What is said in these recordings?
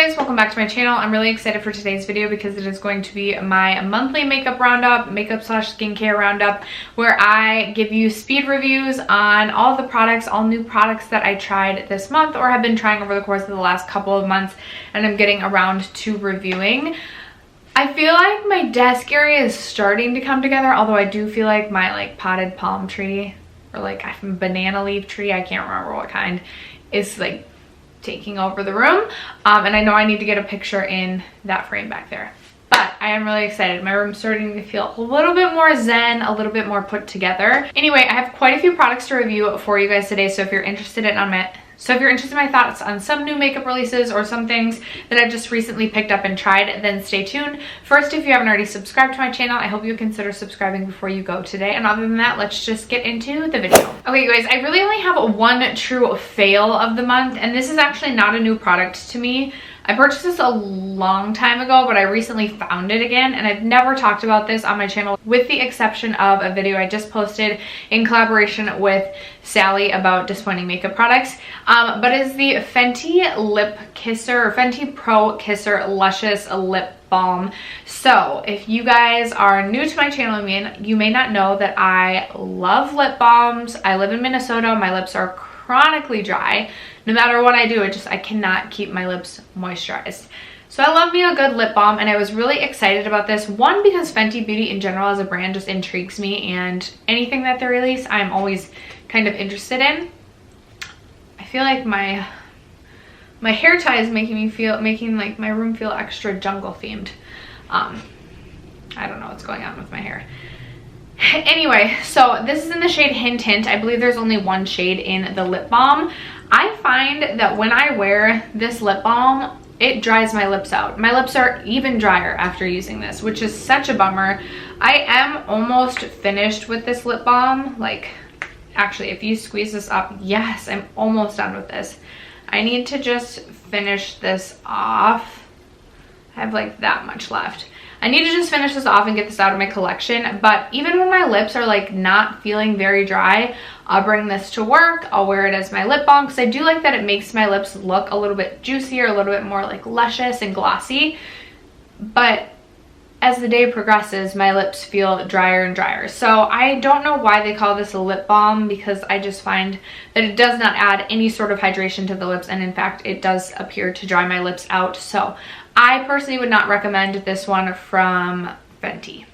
guys, welcome back to my channel. I'm really excited for today's video because it is going to be my monthly makeup roundup, makeup slash skincare roundup, where I give you speed reviews on all the products, all new products that I tried this month or have been trying over the course of the last couple of months, and I'm getting around to reviewing. I feel like my desk area is starting to come together, although I do feel like my potted palm tree or banana leaf tree, I can't remember what kind, is taking over the room, and I know I need to get a picture in that frame back there. But I am really excited. My room's starting to feel a little bit more zen, a little bit more put together. Anyway, I have quite a few products to review for you guys today, so if you're interested in my thoughts on some new makeup releases or some things that I've just recently picked up and tried, then stay tuned. First, if you haven't already subscribed to my channel, I hope you consider subscribing before you go today. And other than that, let's just get into the video. Okay, you guys, I really only have one true fail of the month, and this is actually not a new product to me. I purchased this a long time ago, but I recently found it again, and I've never talked about this on my channel with the exception of a video I just posted in collaboration with Sally about disappointing makeup products. But it's the Fenty Lip Kisser, or Fenty Pro Kisser Luscious Lip Balm. So if you guys are new to my channel, you may not know that I love lip balms. I live in Minnesota. My lips are chronically dry. No matter what I do, I cannot keep my lips moisturized. So I love me a good lip balm, and I was really excited about this. One, because Fenty Beauty in general as a brand just intrigues me, and anything that they release, I'm always kind of interested in. I feel like my hair tie is making my room feel extra jungle themed. I don't know what's going on with my hair. Anyway, so this is in the shade Hint Hint. I believe there's only one shade in the lip balm. I find that when I wear this lip balm, it dries my lips out. My lips are even drier after using this, which is such a bummer. I am almost finished with this lip balm. Actually, if you squeeze this up, yes, I'm almost done with this. I need to just finish this off. I have that much left. I need to just finish this off and get this out of my collection, but even when my lips are not feeling very dry, I'll bring this to work. I'll wear it as my lip balm because I do like that it makes my lips look a little bit juicier, a little bit more luscious and glossy. But as the day progresses, my lips feel drier and drier. So I don't know why they call this a lip balm, because I just find that it does not add any sort of hydration to the lips, and in fact, it does appear to dry my lips out. So I personally would not recommend this one from Fenty.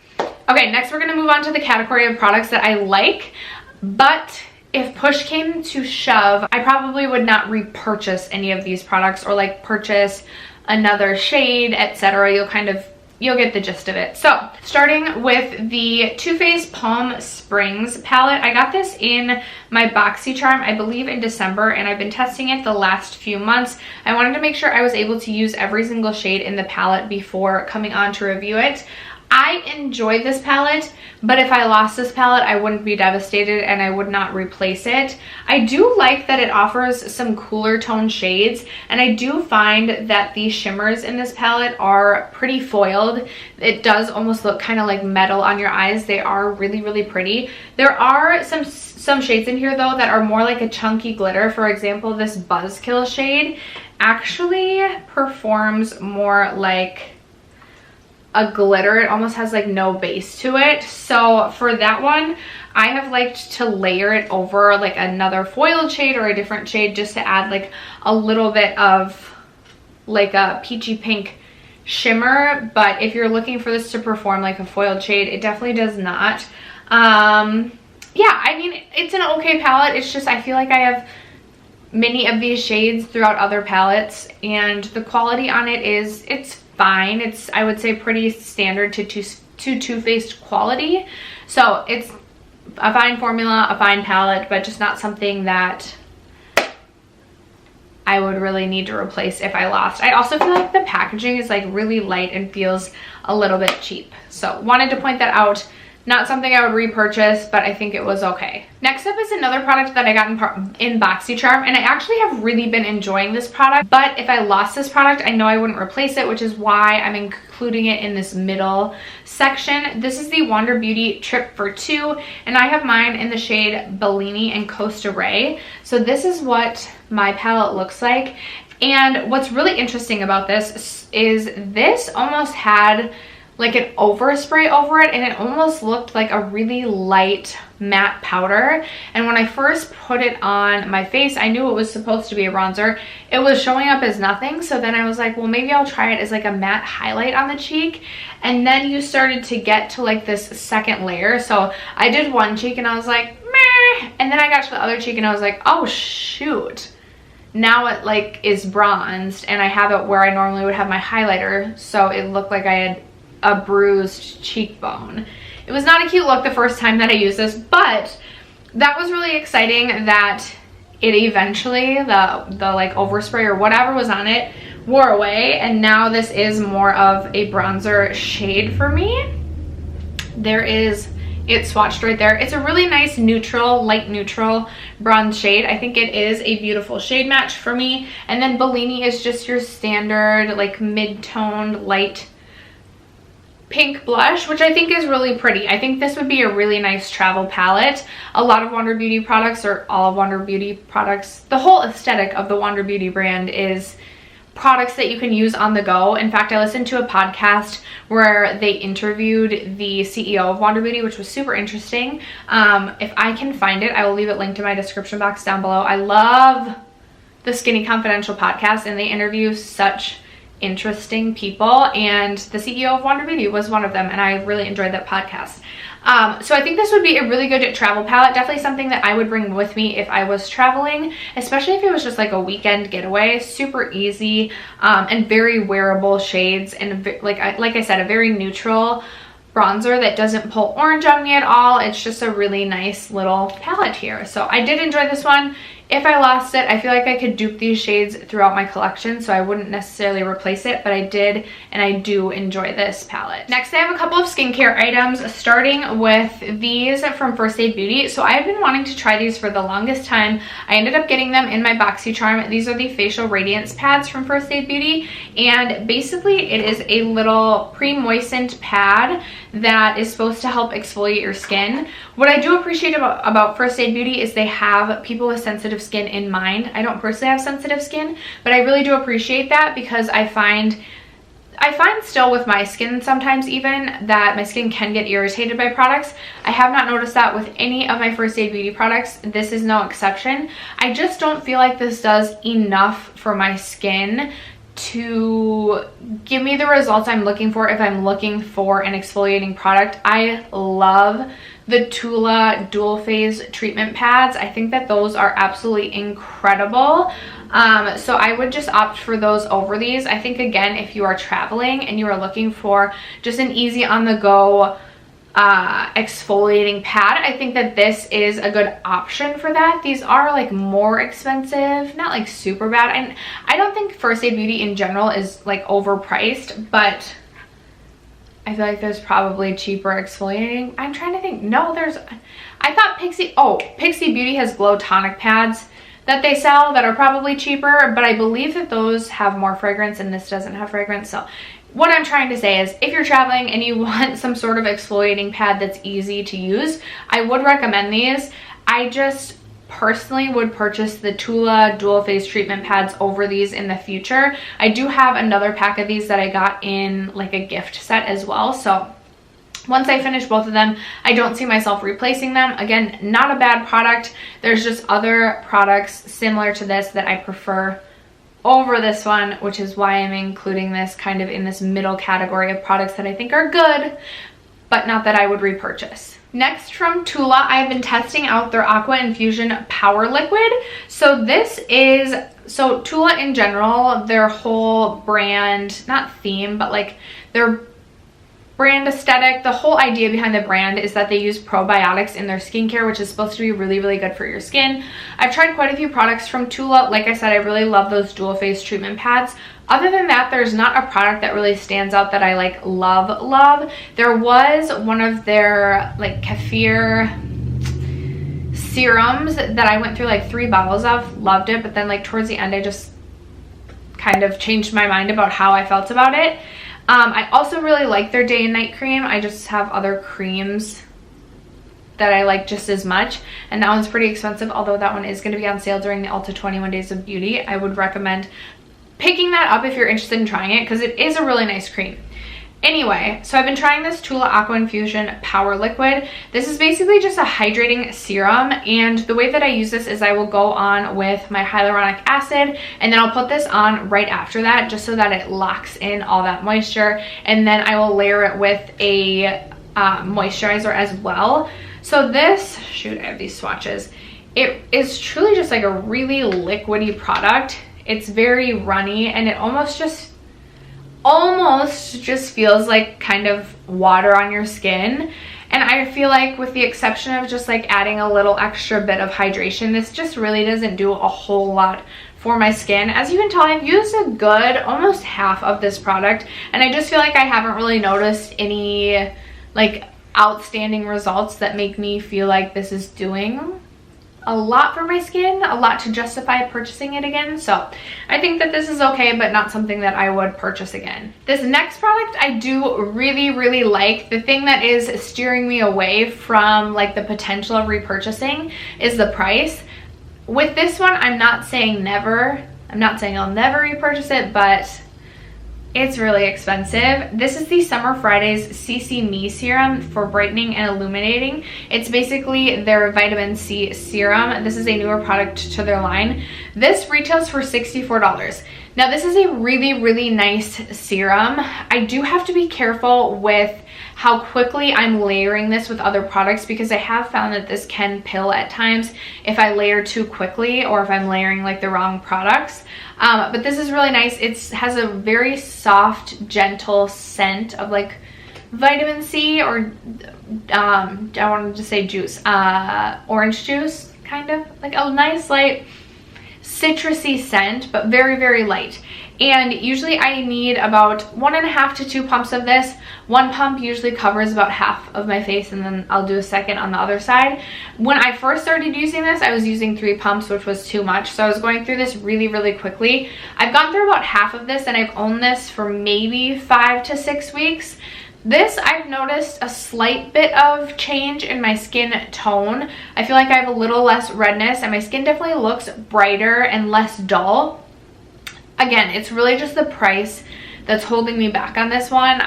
Okay, next we're gonna move on to the category of products that I like, but if push came to shove, I probably would not repurchase any of these products or purchase another shade, etc. You'll get the gist of it. So starting with the Too Faced Palm Springs palette. I got this in my BoxyCharm, I believe in December, and I've been testing it the last few months. I wanted to make sure I was able to use every single shade in the palette before coming on to review it. I enjoyed this palette, but if I lost this palette, I wouldn't be devastated and I would not replace it. I do like that it offers some cooler tone shades, and I do find that the shimmers in this palette are pretty foiled. It does almost look kind of like metal on your eyes. They are really, really pretty. There are some shades in here though that are more like a chunky glitter. For example, this Buzzkill shade actually performs more like a glitter. It almost has no base to it. So for that one, I have liked to layer it over another foiled shade or a different shade, just to add a little bit of a peachy pink shimmer. But if you're looking for this to perform like a foiled shade, it definitely does not. Yeah, I mean, it's an okay palette. It's just I feel like I have many of these shades throughout other palettes, and the quality on it it's fine. It's, I would say, pretty standard to Too Faced quality. So it's a fine formula, a fine palette, but just not something that I would really need to replace if I lost. I also feel like the packaging is really light and feels a little bit cheap. So wanted to point that out. Not something I would repurchase, but I think it was okay. Next up is another product that I got in BoxyCharm, and I actually have really been enjoying this product, but if I lost this product, I know I wouldn't replace it, which is why I'm including it in this middle section. This is the Wander Beauty Trip for Two, and I have mine in the shade Bellini and Costa Ray. So this is what my palette looks like. And what's really interesting about this is this almost had like an overspray over it, and it almost looked like a really light matte powder. And when I first put it on my face, I knew it was supposed to be a bronzer. It was showing up as nothing, so then I was like, well, maybe I'll try it as like a matte highlight on the cheek. And then you started to get to like this second layer. So I did one cheek and I was like, meh, and then I got to the other cheek and I was like, oh shoot, now it like is bronzed, and I have it where I normally would have my highlighter, so it looked like I had a bruised cheekbone. It was not a cute look the first time that I used this, but that was really exciting that it eventually, the like overspray or whatever was on it, wore away, and now this is more of a bronzer shade for me. There is it swatched right there. It's a really nice neutral, light neutral bronze shade. I think it is a beautiful shade match for me. And then Bellini is just your standard like mid-toned light pink blush, which I think is really pretty. I think this would be a really nice travel palette. A lot of Wander Beauty products, or all of Wander Beauty products, the whole aesthetic of the Wander Beauty brand is products that you can use on the go. In fact, I listened to a podcast where they interviewed the CEO of Wander Beauty, which was super interesting. If I can find it, I will leave it linked in my description box down below. I love the Skinny Confidential podcast, and they interview such interesting people, and the CEO of Wander Beauty was one of them, and I really enjoyed that podcast. So I think this would be a really good travel palette, definitely something that I would bring with me if I was traveling, especially if it was just like a weekend getaway. Super easy and very wearable shades, and like I said, a very neutral bronzer that doesn't pull orange on me at all. It's just a really nice little palette here. So I did enjoy this one. If I lost it, I feel like I could dupe these shades throughout my collection, so I wouldn't necessarily replace it, but I did, and I do enjoy this palette. Next, I have a couple of skincare items, starting with these from First Aid Beauty. So I've been wanting to try these for the longest time. I ended up getting them in my BoxyCharm. These are the Facial Radiance Pads from First Aid Beauty, and basically it is a little pre-moistened pad that is supposed to help exfoliate your skin. What I do appreciate about First Aid Beauty is they have people with sensitive skin in mind. I don't personally have sensitive skin, but I really do appreciate that, because I find still with my skin sometimes even that my skin can get irritated by products. I have not noticed that with any of my First Aid Beauty products. This is no exception. I just don't feel like this does enough for my skin to give me the results I'm looking for if I'm looking for an exfoliating product. I love the Tula dual phase treatment pads. I think that those are absolutely incredible. So I would just opt for those over these. I think, again, if you are traveling and you are looking for just an easy on the go exfoliating pad, I think that this is a good option for that. These are like more expensive, not like super bad. And I don't think First Aid Beauty in general is like overpriced, but I feel like there's probably cheaper exfoliating. I'm trying to think. No, I thought Pixie Beauty has glow tonic pads that they sell that are probably cheaper, but I believe that those have more fragrance and this doesn't have fragrance. So what I'm trying to say is, if you're traveling and you want some sort of exfoliating pad that's easy to use, I would recommend these. I just personally would purchase the Tula dual phase treatment pads over these in the future. I do have another pack of these that I got in like a gift set as well, so once I finish both of them, I don't see myself replacing them. Again, not a bad product. There's just other products similar to this that I prefer over this one, which is why I'm including this kind of in this middle category of products that I think are good, but not that I would repurchase. Next, from Tula, I've been testing out their Aqua Infusion Power Liquid. So Tula in general, their whole brand, not theme, but like their brand aesthetic, the whole idea behind the brand is that they use probiotics in their skincare, which is supposed to be really, really good for your skin. I've tried quite a few products from Tula. Like I said, I really love those dual phase treatment pads. Other than that, there's not a product that really stands out that I like love. There was one of their like kefir serums that I went through like 3 bottles of, loved it, but then like towards the end I just kind of changed my mind about how I felt about it. I also really like their day and night cream. I just have other creams that I like just as much, and that one's pretty expensive, although that one is going to be on sale during the Ulta 21 Days of Beauty. I would recommend picking that up if you're interested in trying it, because it is a really nice cream. Anyway, so I've been trying this Tula Aqua Infusion Power Liquid. This is basically just a hydrating serum, and the way that I use this is I will go on with my hyaluronic acid, and then I'll put this on right after that just so that it locks in all that moisture, and then I will layer it with a moisturizer as well. So this, shoot, I have these swatches. It is truly just like a really liquidy product. It's very runny, and it almost just feels like kind of water on your skin. And I feel like with the exception of just like adding a little extra bit of hydration, this just really doesn't do a whole lot for my skin. As you can tell, I've used a good almost half of this product, and I just feel like I haven't really noticed any like outstanding results that make me feel like this is doing a lot for my skin, a lot to justify purchasing it again. So I think that this is okay, but not something that I would purchase again. This next product I do really like. The thing that is steering me away from like the potential of repurchasing is the price. With this one, I'm not saying never. I'm not saying I'll never repurchase it, but it's really expensive. This is the Summer Fridays CC Me Serum for brightening and illuminating. It's basically their vitamin C serum. This is a newer product to their line. This retails for $64. Now this is a really nice serum. I do have to be careful with how quickly I'm layering this with other products, because I have found that this can pill at times if I layer too quickly or if I'm layering like the wrong products. But this is really nice. It has a very soft, gentle scent of like vitamin C, or I wanted to say juice, orange juice, kind of like a nice light citrusy scent, but very light. And usually I need about 1.5 to 2 pumps of this. One pump usually covers about half of my face, and then I'll do a second on the other side. When I first started using this, I was using 3 pumps, which was too much. So I was going through this really quickly. I've gone through about half of this, and I've owned this for maybe 5 to 6 weeks. This, I've noticed a slight bit of change in my skin tone. I feel like I have a little less redness, and my skin definitely looks brighter and less dull. Again, it's really just the price that's holding me back on this one.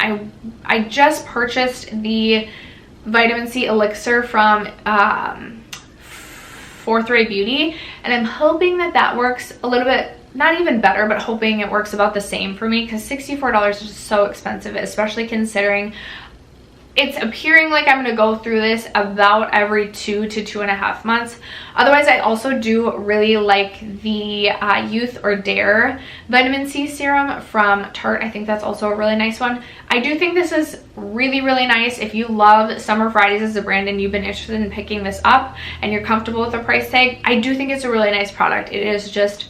I just purchased the vitamin C elixir from Fourth Ray Beauty, and I'm hoping that that works a little bit, not even better, but hoping it works about the same for me, because $64 is just so expensive, especially considering it's appearing like I'm going to go through this about every 2 to 2.5 months. Otherwise, I also do really like the Youth or Dare vitamin C serum from Tarte. I think that's also a really nice one. I do think this is really nice. If you love Summer Fridays as a brand and you've been interested in picking this up and you're comfortable with the price tag, I do think it's a really nice product. It is just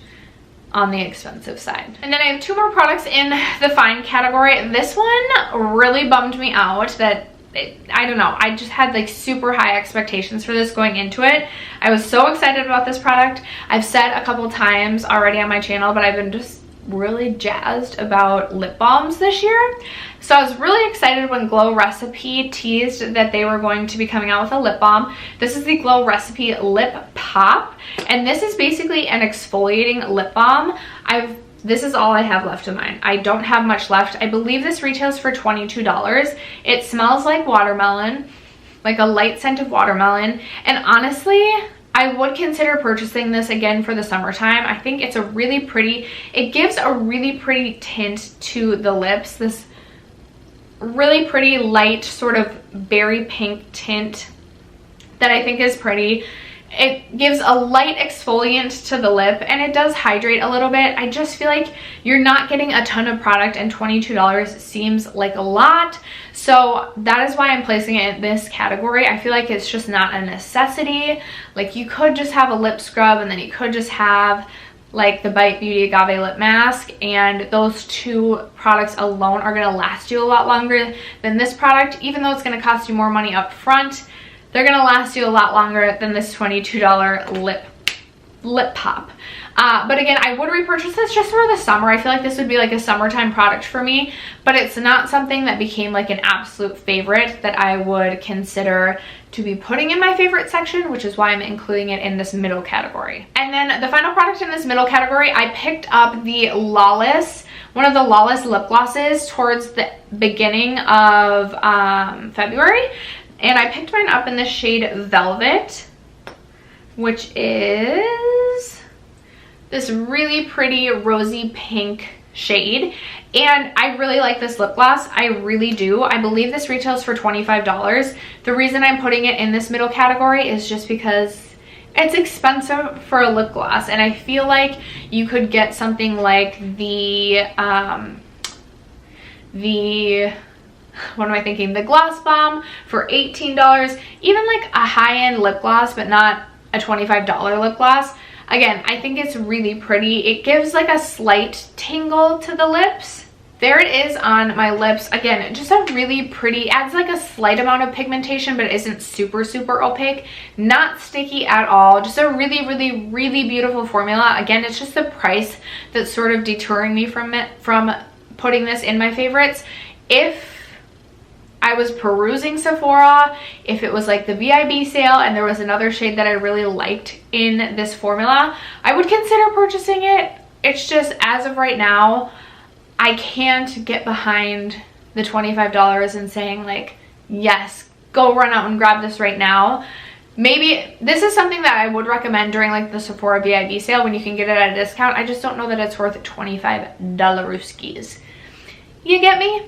on the expensive side. And then I have 2 more products in the fine category. This one really bummed me out that I don't know, I just had like super high expectations for this going into it. I was so excited about this product. I've said a couple times already on my channel, but I've been just really jazzed about lip balms this year. So I was really excited when Glow Recipe teased that they were going to be coming out with a lip balm. This is the Glow Recipe Lip Pop, and this is basically an exfoliating lip balm. This is all I have left of mine. I don't have much left. I believe this retails for $22. It smells like watermelon, like a light scent of watermelon. And honestly, I would consider purchasing this again for the summertime. I think it's a really pretty, it gives a really pretty tint to the lips. This really pretty light sort of berry pink tint that I think is pretty. It gives a light exfoliant to the lip, and it does hydrate a little bit. I just feel like you're not getting a ton of product, and $22 seems like a lot. So that is why I'm placing it in this category. I feel like it's just not a necessity. Like, you could just have a lip scrub, and then you could just have like the Bite Beauty Agave Lip Mask, and those 2 products alone are going to last you a lot longer than this product. Even though it's going to cost you more money up front, they're going to last you a lot longer than this $22 lip lip pop. But again, I would repurchase this just for the summer. I feel like this would be like a summertime product for me, but it's not something that became like an absolute favorite that I would consider to be putting in my favorite section, which is why I'm including it in this middle category. And then the final product in this middle category, I picked up the one of the Lawless lip glosses towards the beginning of February. And I picked mine up in the shade Velvet, which is this really pretty rosy pink shade. And I really like this lip gloss. I really do. I believe this retails for $25. The reason I'm putting it in this middle category is just because it's expensive for a lip gloss, and I feel like you could get something like the what am I thinking? The Gloss Balm for $18. Even like a high-end lip gloss, but not a $25 lip gloss. Again, I think it's really pretty. It gives like a slight tingle to the lips. There it is on my lips. Again, just a really pretty, adds like a slight amount of pigmentation, but isn't super, super opaque. Not sticky at all. Just a really, really, really beautiful formula. Again, it's just the price that's sort of deterring me from putting this in my favorites. If I was perusing Sephora, if it was like the VIB sale and there was another shade that I really liked in this formula, I would consider purchasing it. It's just, as of right now, I can't get behind the $25 and saying like, yes, go run out and grab this right now. Maybe this is something that I would recommend during like the Sephora VIB sale when you can get it at a discount. I just don't know that it's worth $25. You get me?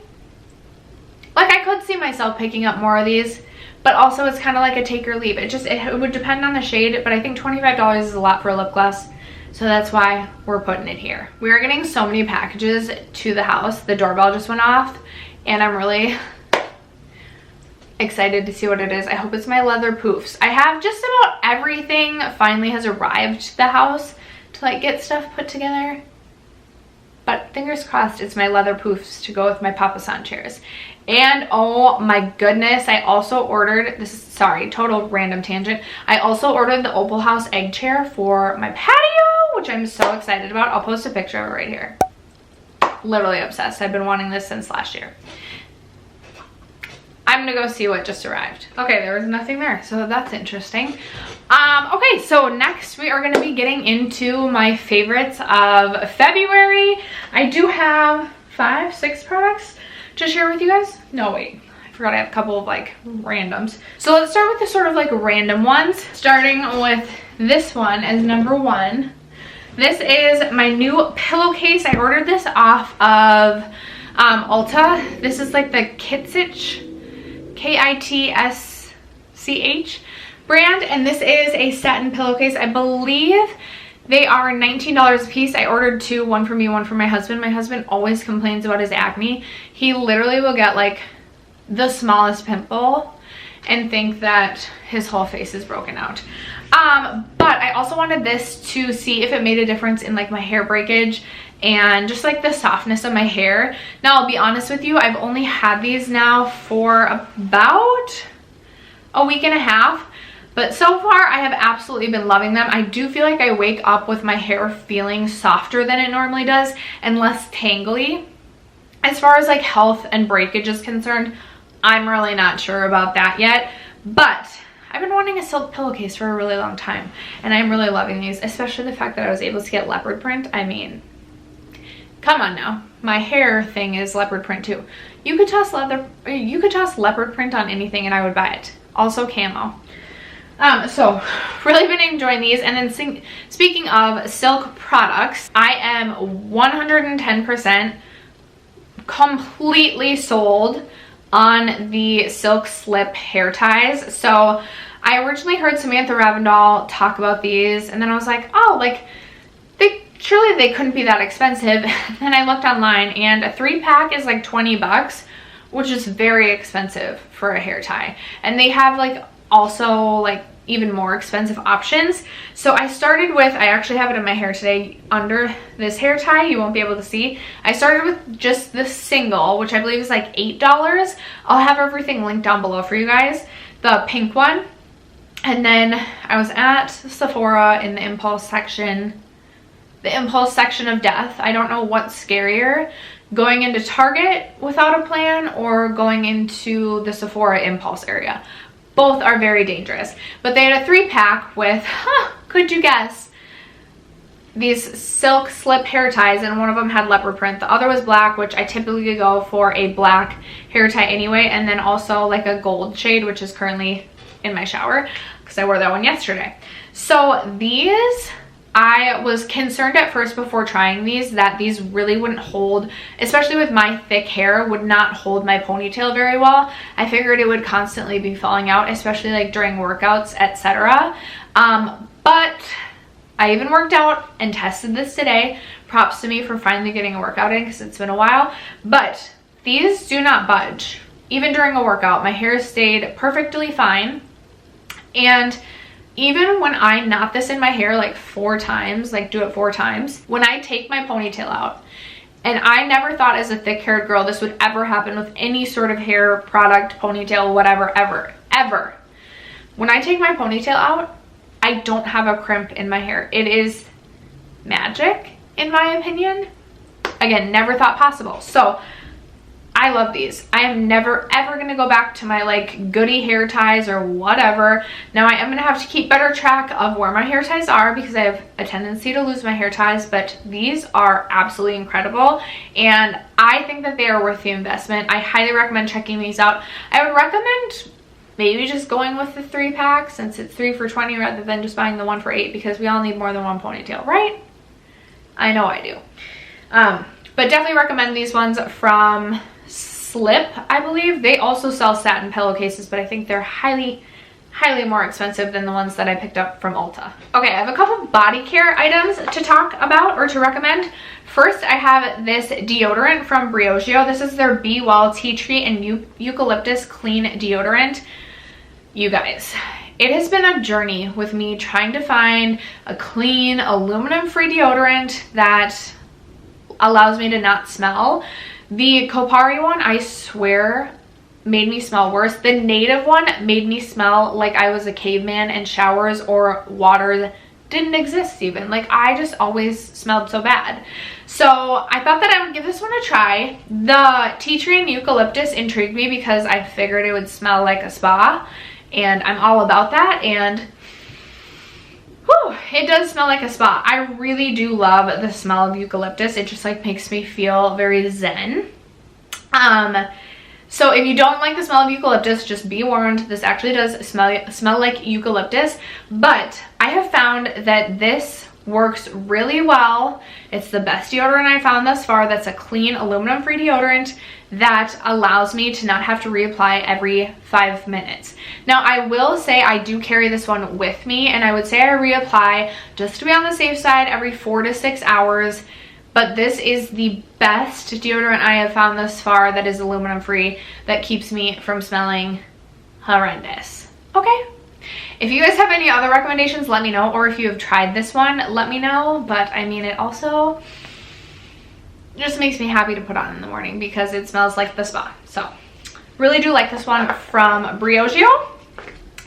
Like, I could see myself picking up more of these, but also it's kind of like a take or leave. It would depend on the shade, but I think $25 is a lot for a lip gloss. So that's why we're putting it here. We are getting so many packages to the house. The doorbell just went off and I'm really excited to see what it is. I hope it's my leather poofs. I have just about everything finally has arrived to the house to like get stuff put together. But fingers crossed it's my leather poofs to go with my Papa San chairs. And oh my goodness, I also ordered, this is, sorry, total random tangent. I also ordered the Opal House egg chair for my patio, which I'm so excited about. I'll post a picture of it right here. Literally obsessed. I've been wanting this since last year. I'm gonna go see what just arrived. Okay, there was nothing there, so that's interesting. Okay, so next we are gonna be getting into my favorites of February. I do have 5, 6 products to share with you guys. No, wait, I forgot I have a couple of like randoms. So let's start with the sort of like random ones, starting with this one as number 1. This is my new pillowcase. I ordered this off of Ulta. This is like the Kitsch, Kitsch brand, and this is a satin pillowcase. I believe they are $19 a piece. I ordered 2, one for me, one for my husband. My husband always complains about his acne. He literally will get like the smallest pimple and think that his whole face is broken out. But I also wanted this to see if it made a difference in like my hair breakage and just like the softness of my hair. Now, I'll be honest with you, I've only had these now for about a week and a half. But so far, I have absolutely been loving them. I do feel like I wake up with my hair feeling softer than it normally does and less tangly. As far as like health and breakage is concerned, I'm really not sure about that yet. But I've been wanting a silk pillowcase for a really long time, and I'm really loving these, especially the fact that I was able to get leopard print. I mean, come on now. My hair thing is leopard print too. You could toss leopard print on anything and I would buy it. Also camo. So really been enjoying these. And then speaking of silk products, I am 110% completely sold on the silk slip hair ties. So I originally heard Samantha Ravindal talk about these, and then I was like, oh, like surely they couldn't be that expensive. And then I looked online and a 3-pack is like 20 bucks, which is very expensive for a hair tie. And they have like also like even more expensive options. So I started with, I actually have it in my hair today under this hair tie. You won't be able to see. I started with just the single, which I believe is like $8. I'll have everything linked down below for you guys. The pink one. And then I was at Sephora in the impulse section of death. I don't know what's scarier, going into Target without a plan or going into the Sephora impulse area. Both are very dangerous. But they had a 3-pack with, could you guess, these silk slip hair ties, and one of them had leopard print. The other was black, which I typically go for a black hair tie anyway, and then also like a gold shade, which is currently in my shower because I wore that one yesterday. So these, I was concerned at first before trying these that these really wouldn't hold, especially with my thick hair, would not hold my ponytail very well. I figured it would constantly be falling out, especially like during workouts, etc. But I even worked out and tested this today. Props to me for finally getting a workout in because it's been a while. But these do not budge. Even during a workout, my hair stayed perfectly fine. And even when I knot this in my hair like 4 times, like do it 4 times, when I take my ponytail out, and I never thought as a thick-haired girl this would ever happen with any sort of hair product, ponytail, whatever, ever. When I take my ponytail out, I don't have a crimp in my hair. It is magic, in my opinion. Again, never thought possible. So I love these. I am never ever gonna go back to my like goody hair ties or whatever. Now I am gonna have to keep better track of where my hair ties are because I have a tendency to lose my hair ties, but these are absolutely incredible and I think that they are worth the investment. I highly recommend checking these out. I would recommend maybe just going with the 3-pack since it's 3 for $20 rather than just buying the 1 for $8 because we all need more than one ponytail, right? I know I do. But definitely recommend these ones from Slip, I believe. They also sell satin pillowcases, but I think they're highly more expensive than the ones that I picked up from Ulta. Okay, I have a couple body care items to talk about or to recommend. First, I have this deodorant from Briogeo. This is their Be Well Tea Tree and Eucalyptus Clean Deodorant. You guys, it has been a journey with me trying to find a clean, aluminum-free deodorant that allows me to not smell. The Kopari one, I swear, made me smell worse. The native one made me smell like I was a caveman and showers or water didn't exist even. Like I just always smelled so bad. So I thought that I would give this one a try. The tea tree and eucalyptus intrigued me because I figured it would smell like a spa and I'm all about that, and whew, it does smell like a spa. I really do love the smell of eucalyptus. It just like makes me feel very zen. So if you don't like the smell of eucalyptus, just be warned, this actually does smell like eucalyptus, but I have found that this works really well. It's the best deodorant I found thus far that's a clean aluminum-free deodorant that allows me to not have to reapply every 5 minutes. Now I will say I do carry this one with me, and I would say I reapply just to be on the safe side every 4 to 6 hours. But this is the best deodorant I have found thus far that is aluminum free, that keeps me from smelling horrendous. Okay, if you guys have any other recommendations, let me know, or if you have tried this one, let me know. But I mean, it also just makes me happy to put on in the morning because it smells like the spa. So really do like this one from Briogeo.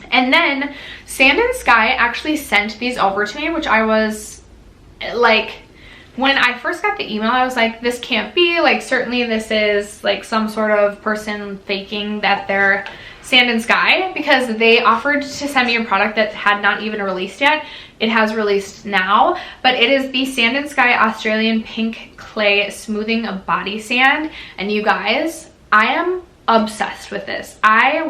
And then Sand and Sky actually sent these over to me, which I was like, when I first got the email, I was like, this can't be, like, certainly this is like some sort of person faking that they're Sand and Sky, because they offered to send me a product that had not even released yet. It has released now, but it is the Sand and Sky Australian Pink Clay Smoothing Body Sand. And you guys, I am obsessed with this. I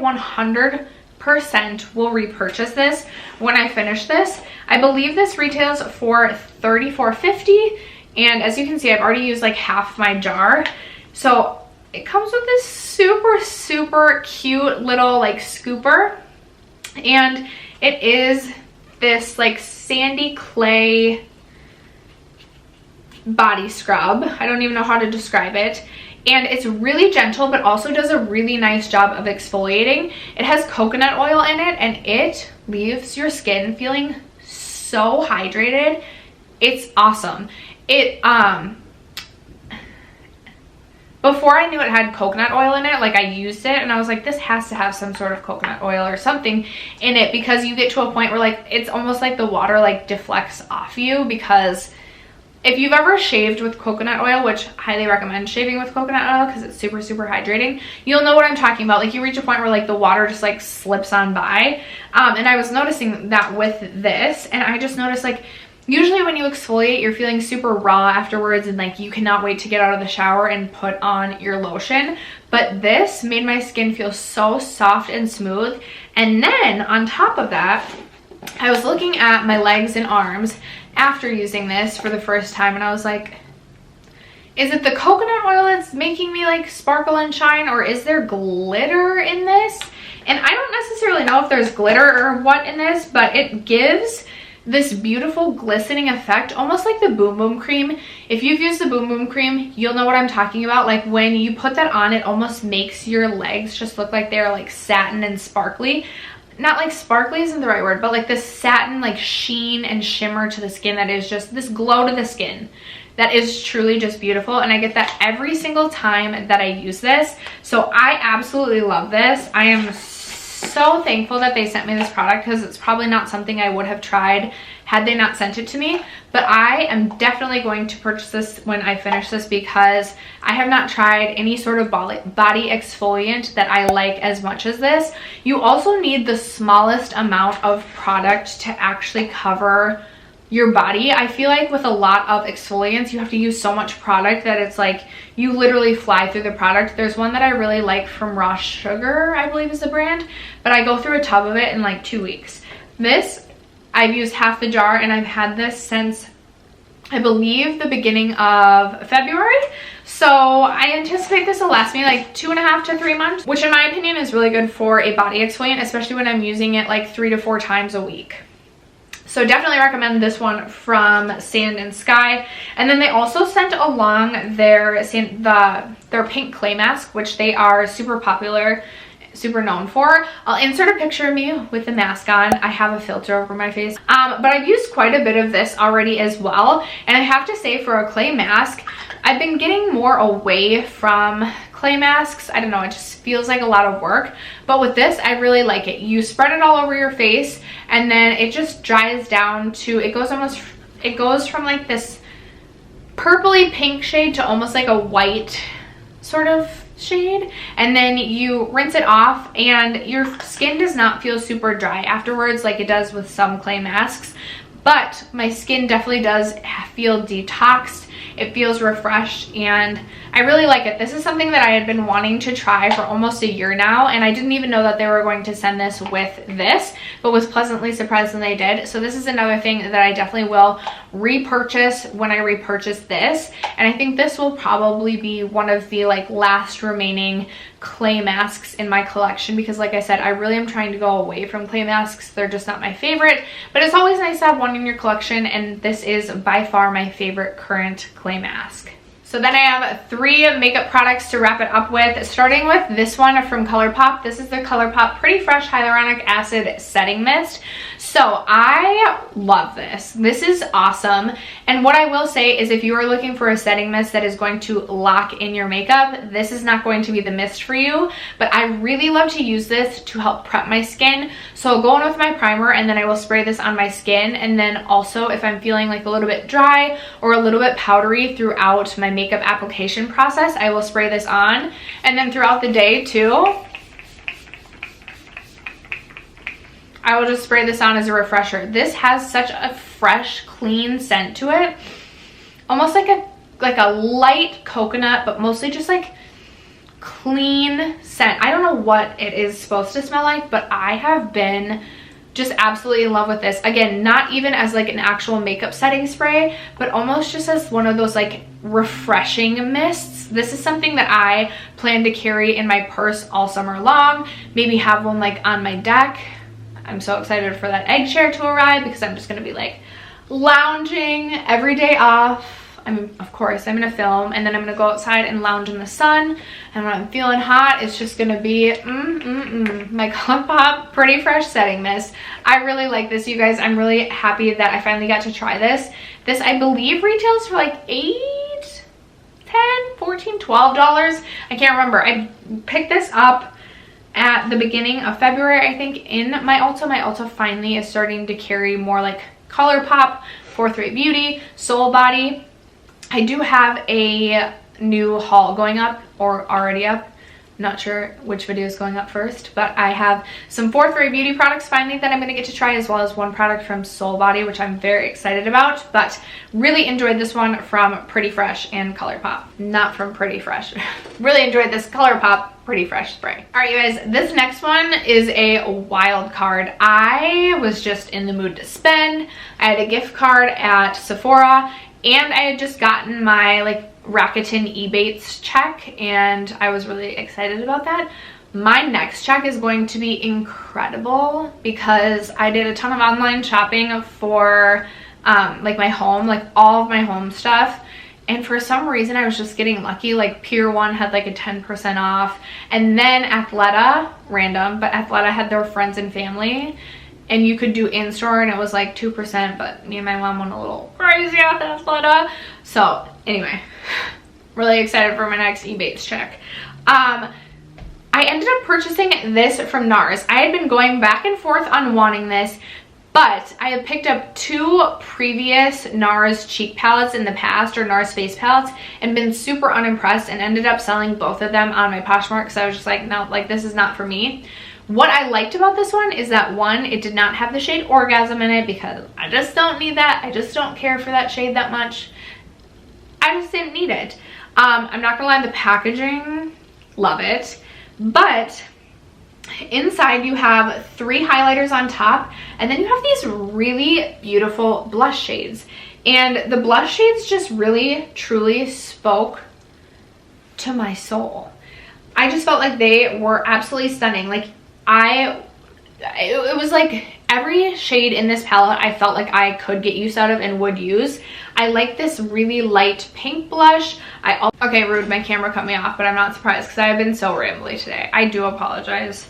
100% will repurchase this when I finish this. I believe this retails for $34.50. And as you can see, I've already used like half my jar. So it comes with this super cute little like scooper. And it is this like sandy clay body scrub. I don't even know how to describe it. And it's really gentle, but also does a really nice job of exfoliating. It has coconut oil in it, and it leaves your skin feeling so hydrated. It's awesome. It before I knew it had coconut oil in it, like I used it and I was like, this has to have some sort of coconut oil or something in it, because you get to a point where like it's almost like the water like deflects off you. Because if you've ever shaved with coconut oil, which I highly recommend shaving with coconut oil because it's super, super hydrating, you'll know what I'm talking about. Like you reach a point where like the water just like slips on by. And I was noticing that with this, and I just noticed like, usually when you exfoliate, you're feeling super raw afterwards and like you cannot wait to get out of the shower and put on your lotion. But this made my skin feel so soft and smooth. And then on top of that, I was looking at my legs and arms after using this for the first time, and I was like, is it the coconut oil that's making me like sparkle and shine, or is there glitter in this? And I don't necessarily know if there's glitter or what in this, but it gives this beautiful glistening effect, almost like the Boom Boom cream. If you've used the Boom Boom cream, you'll know what I'm talking about. Like when you put that on, it almost makes your legs just look like they're like satin and sparkly. Not like sparkly isn't the right word, but like this satin like sheen and shimmer to the skin that is just this glow to the skin that is truly just beautiful. And I get that every single time that I use this. So I absolutely love this. I am so thankful that they sent me this product, because it's probably not something I would have tried had they not sent it to me. But I am definitely going to purchase this when I finish this, because I have not tried any sort of body exfoliant that I like as much as this. You also need the smallest amount of product to actually cover your body. I feel like with a lot of exfoliants, you have to use so much product that it's like you literally fly through the product. There's one that I really like from Raw Sugar, I believe is the brand, but I go through a tub of it in like 2 weeks. This, I've used half the jar, and I've had this since I believe the beginning of February. So I anticipate this will last me like 2.5 to 3 months, which in my opinion is really good for a body exfoliant, especially when I'm using it like 3 to 4 times a week. So definitely recommend this one from Sand and Sky. And then they also sent along their pink clay mask, which they are super popular, super known for. I'll insert a picture of me with the mask on. I have a filter over my face. But I've used quite a bit of this already as well. And I have to say, for a clay mask, I've been getting more away from clay masks. I don't know, it just feels like a lot of work. But with this, I really like it. You spread it all over your face, and then it just dries down to, it goes from like this purpley pink shade to almost like a white sort of shade, and then you rinse it off, and your skin does not feel super dry afterwards like it does with some clay masks. But my skin definitely does feel detoxed. It feels refreshed, and I really like it. This is something that I had been wanting to try for almost a year now, and I didn't even know that they were going to send this with this, but was pleasantly surprised when they did. So this is another thing that I definitely will repurchase when I repurchase this. And I think this will probably be one of the like last remaining clay masks in my collection, because like I said, I really am trying to go away from clay masks. They're just not my favorite, but it's always nice to have one in your collection, and this is by far my favorite current clay mask. So then I have 3 makeup products to wrap it up with, starting with this one from Colorpop. This is the Colorpop Pretty Fresh Hyaluronic Acid Setting Mist. So I love this. This is awesome. And what I will say is, if you are looking for a setting mist that is going to lock in your makeup, this is not going to be the mist for you. But I really love to use this to help prep my skin. So I'll go in with my primer, and then I will spray this on my skin. And then also, if I'm feeling like a little bit dry or a little bit powdery throughout my makeup application process, I will spray this on. And then throughout the day too, I will just spray this on as a refresher. This has such a fresh, clean scent to it. Almost like a light coconut, but mostly just like clean scent. I don't know what it is supposed to smell like, but I have been just absolutely in love with this. Again, not even as like an actual makeup setting spray, but almost just as one of those like refreshing mists. This is something that I plan to carry in my purse all summer long. Maybe have one like on my deck. I'm so excited for that egg chair to arrive, because I'm just gonna be like lounging every day off. Of course, I'm gonna film, and then I'm gonna go outside and lounge in the sun. And when I'm feeling hot, it's just gonna be my Colorpop Pretty Fresh Setting Mist. I really like this, you guys. I'm really happy that I finally got to try this. This, I believe, retails for like $10, $14, $12. I can't remember. I picked this up at the beginning of February, I think, in my Ulta. My Ulta finally is starting to carry more like Colorpop, 4th Rate Beauty, Soul Body. I do have a new haul going up, or already up. Not sure which video is going up first, but I have some 4th Rate Beauty products finally that I'm going to get to try, as well as one product from Soul Body, which I'm very excited about. But really enjoyed this one from Pretty Fresh and Colorpop. Not from Pretty Fresh. Really enjoyed this Colorpop Pretty Fresh spray. All right, you guys, this next one is a wild card. I was just in the mood to spend. I had a gift card at Sephora, and I had just gotten my like Rakuten Ebates check, and I was really excited about that. My next check is going to be incredible because I did a ton of online shopping for like my home, like all of my home stuff. And for some reason, I was just getting lucky. Like Pier 1 had like a 10% off. And then Athleta, random, but Athleta had their friends and family. And you could do in-store and it was like 2%, but me and my mom went a little crazy at Athleta. So anyway, really excited for my next Ebates check. I ended up purchasing this from NARS. I had been going back and forth on wanting this, but I had picked up 2 previous NARS cheek palettes in the past, or NARS face palettes, and been super unimpressed, and ended up selling both of them on my Poshmark because I was just like, no, like this is not for me. What I liked about this one is that, one, it did not have the shade Orgasm in it because I just don't need that. I just don't care for that shade that much. I just didn't need it. I'm not gonna lie, the packaging, love it. But inside you have 3 highlighters on top, and then you have these really beautiful blush shades. And the blush shades just really, truly spoke to my soul. I just felt like they were absolutely stunning. Like it was like every shade in this palette I felt like I could get use out of and would use. I like this really light pink blush. Okay, rude, my camera cut me off, but I'm not surprised because I have been so rambly today. I do apologize.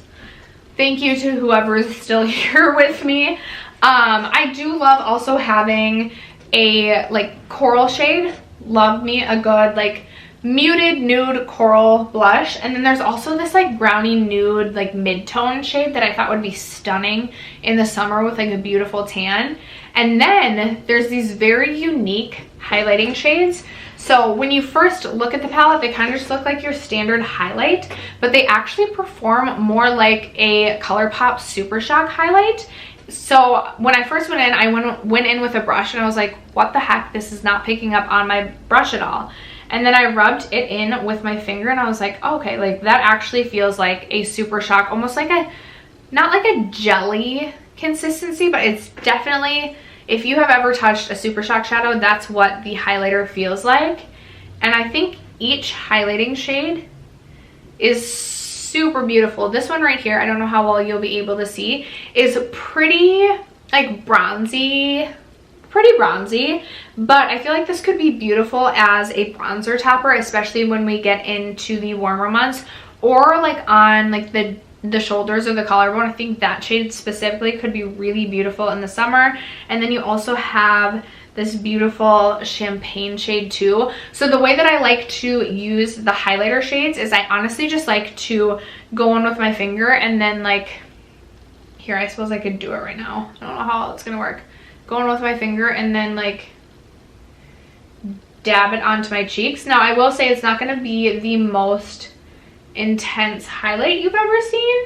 Thank you to whoever is still here with me. I do love also having a like coral shade. Love me a good like muted nude coral blush, and then there's also this like brownie nude like mid-tone shade that I thought would be stunning in the summer with like a beautiful tan. And then there's these very unique highlighting shades. So when you first look at the palette, they kind of just look like your standard highlight, but they actually perform more like a Colourpop Super Shock highlight. So when I first went in, I went in with a brush and I was like, what the heck, this is not picking up on my brush at all. And then I rubbed it in with my finger and I was like, oh, okay, like that actually feels like a Super Shock, almost like a, not like a jelly consistency, but it's definitely, if you have ever touched a Super Shock shadow, that's what the highlighter feels like. And I think each highlighting shade is super beautiful. This one right here, I don't know how well you'll be able to see, is pretty like bronzy, pretty bronzy, but I feel like this could be beautiful as a bronzer topper, especially when we get into the warmer months, or like on like the shoulders or the collarbone. I think that shade specifically could be really beautiful in the summer. And then you also have this beautiful champagne shade too. So the way that I like to use the highlighter shades is I honestly just like to go in with my finger and then like, here, I suppose I could do it right now. I don't know how it's gonna work. Go in with my finger and then like dab it onto my cheeks. Now I will say it's not gonna be the most intense highlight you've ever seen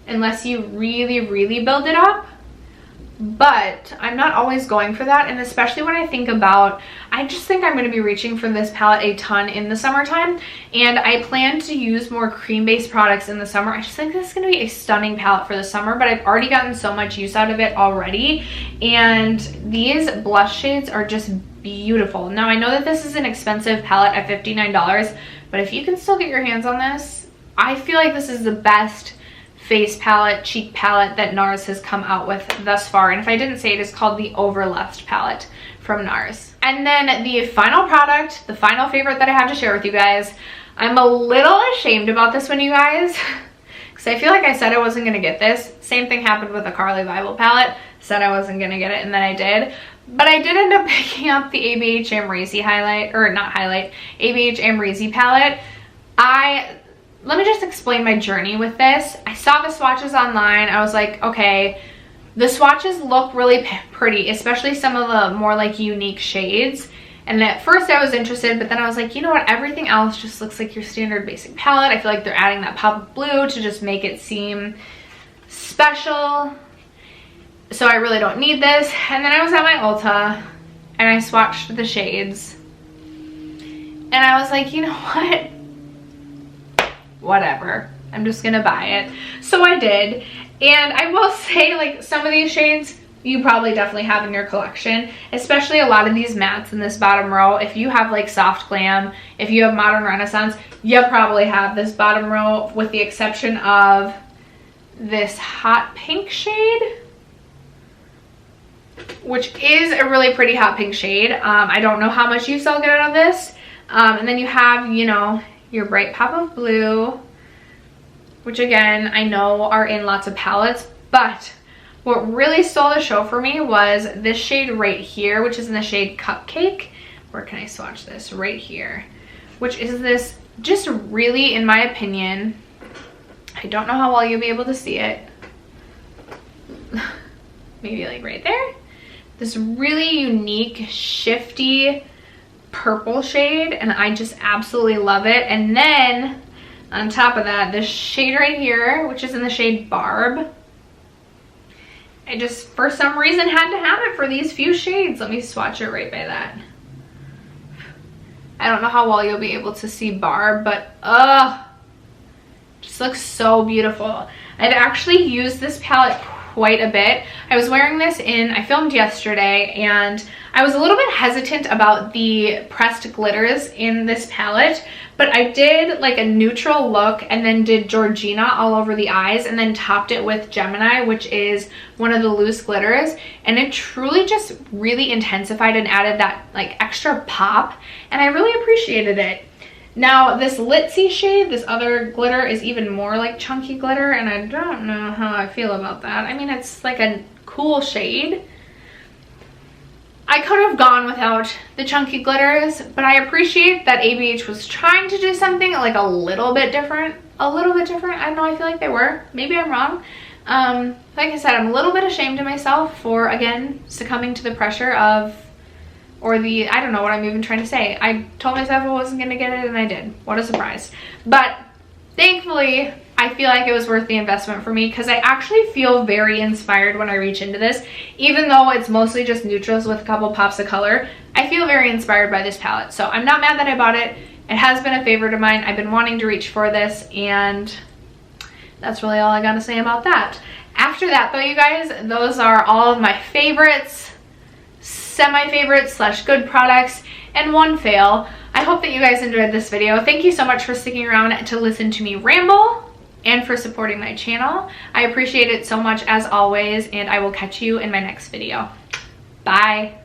unless you really, really build it up. But I'm not always going for that, and especially when I think about, I just think I'm going to be reaching for this palette a ton in the summertime, and I plan to use more cream-based products in the summer. I just think this is going to be a stunning palette for the summer, but I've already gotten so much use out of it already, and these blush shades are just beautiful. Now I know that this is an expensive palette at $59, but if you can still get your hands on this, I feel like this is the best face palette, cheek palette that NARS has come out with thus far. And if I didn't say it, is called the Overlust palette from NARS. And then the final product, the final favorite that I have to share with you guys, I'm a little ashamed about this one, you guys, because I feel like I said I wasn't going to get this. Same thing happened with the Carly Bible palette. Said I wasn't going to get it, and then I did. But I did end up picking up the ABHM Racy highlight, or not highlight, ABHM Racy palette. Let me just explain my journey with this. I saw the swatches online. I was like, okay, the swatches look really pretty, especially some of the more like unique shades. And at first I was interested, but then I was like, you know what? Everything else just looks like your standard basic palette. I feel like they're adding that pop of blue to just make it seem special. So I really don't need this. And then I was at my Ulta and I swatched the shades. And I was like, you know what? Whatever. I'm just gonna buy it. So I did. And I will say, like, some of these shades you probably definitely have in your collection, especially a lot of these mattes in this bottom row. If you have like Soft Glam, if you have Modern Renaissance, you probably have this bottom row, with the exception of this hot pink shade, which is a really pretty hot pink shade. I don't know how much use I'll get out of this. And then you have, you know, your bright pop of blue, which again, I know are in lots of palettes, but what really stole the show for me was this shade right here, which is in the shade Cupcake. Where can I swatch this? Right here. Which is this, just really, in my opinion, I don't know how well you'll be able to see it. Maybe like right there. This really unique, shifty purple shade, and I just absolutely love it. And then on top of that, this shade right here, which is in the shade Barb. I just, for some reason, had to have it for these few shades. Let me swatch it right by that. I don't know how well you'll be able to see Barb, but just looks so beautiful. I'd actually used this palette quite a bit. I was wearing this I filmed yesterday, and I was a little bit hesitant about the pressed glitters in this palette, but I did like a neutral look and then did Georgina all over the eyes and then topped it with Gemini, which is one of the loose glitters, and it truly just really intensified and added that like extra pop, and I really appreciated it. Now this Litzy shade, this other glitter, is even more like chunky glitter, and I don't know how I feel about that. I mean, it's like a cool shade. I could have gone without the chunky glitters, but I appreciate that ABH was trying to do something like a little bit different. I don't know, I feel like they were. Maybe I'm wrong. Like I said, I'm a little bit ashamed of myself for, again, succumbing to the pressure of, I don't know what I'm even trying to say. I told myself I wasn't gonna get it, and I did. What a surprise. But thankfully, I feel like it was worth the investment for me, because I actually feel very inspired when I reach into this. Even though it's mostly just neutrals with a couple pops of color, I feel very inspired by this palette. So I'm not mad that I bought it. It has been a favorite of mine. I've been wanting to reach for this, and that's really all I gotta say about that. After that though, you guys, those are all of my favorites, semi-favorites slash good products, and one fail. I hope that you guys enjoyed this video. Thank you so much for sticking around to listen to me ramble and for supporting my channel. I appreciate it so much as always, and I will catch you in my next video. Bye.